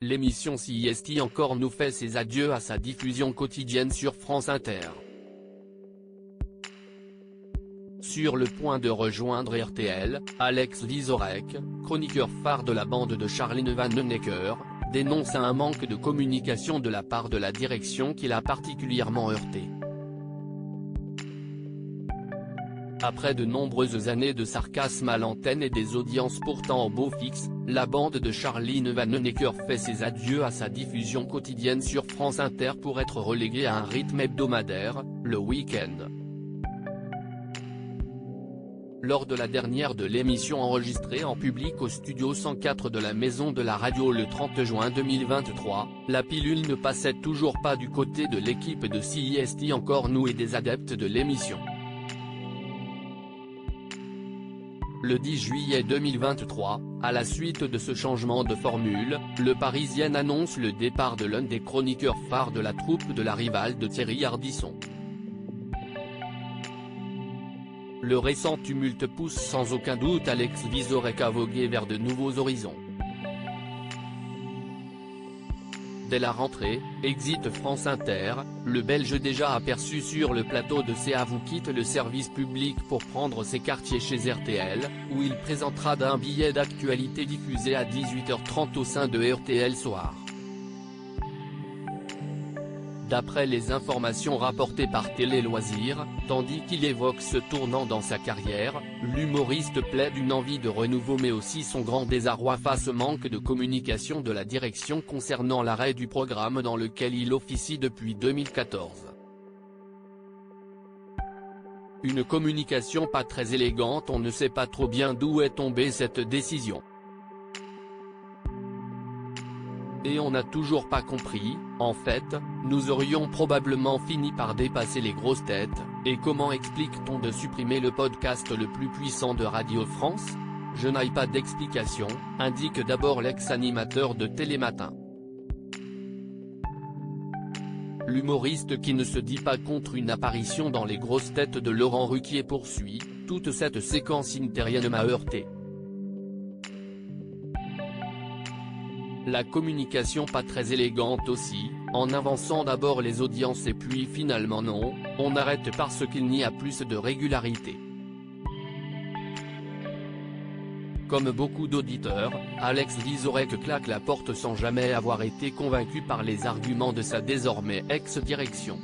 l'émission CIST encore nous fait ses adieux à sa diffusion quotidienne sur France Inter. Sur le point de rejoindre RTL, Alex Vizorek, chroniqueur phare de la bande de Charline Vanhoenacker, dénonce un manque de communication de la part de la direction qui l'a particulièrement heurté. Après de nombreuses années de sarcasme à l'antenne et des audiences pourtant au beau fixe, la bande de Charline Vanhoenacker fait ses adieux à sa diffusion quotidienne sur France Inter pour être reléguée à un rythme hebdomadaire, le week-end. Lors de la dernière de l'émission enregistrée en public au studio 104 de la Maison de la Radio le 30 juin 2023, la pilule ne passait toujours pas du côté de l'équipe de CIST encore nous et des adeptes de l'émission. Le 10 juillet 2023, à la suite de ce changement de formule, le Parisien annonce le départ de l'un des chroniqueurs phares de la troupe de la rivale de Thierry Ardisson. Le récent tumulte pousse sans aucun doute Alex Vizorek à voguer vers de nouveaux horizons. Dès la rentrée, exit France Inter, le Belge déjà aperçu sur le plateau de CAVU quitte le service public pour prendre ses quartiers chez RTL, où il présentera d'un billet d'actualité diffusé à 18h30 au sein de RTL Soir. D'après les informations rapportées par Télé Loisirs, tandis qu'il évoque ce tournant dans sa carrière, l'humoriste plaide une envie de renouveau mais aussi son grand désarroi face au manque de communication de la direction concernant l'arrêt du programme dans lequel il officie depuis 2014. Une communication pas très élégante, on ne sait pas trop bien d'où est tombée cette décision. Et on n'a toujours pas compris, en fait, nous aurions probablement fini par dépasser les grosses têtes, et comment explique-t-on de supprimer le podcast le plus puissant de Radio France? Je n'ai pas d'explication, indique d'abord l'ex-animateur de Télématin. L'humoriste qui ne se dit pas contre une apparition dans les grosses têtes de Laurent Ruquier poursuit, toute cette séquence intérienne m'a heurté. La communication pas très élégante aussi, en avançant d'abord les audiences et puis finalement non, on arrête parce qu'il n'y a plus de régularité. Comme beaucoup d'auditeurs, Alex Vizorek claque la porte sans jamais avoir été convaincu par les arguments de sa désormais ex-direction.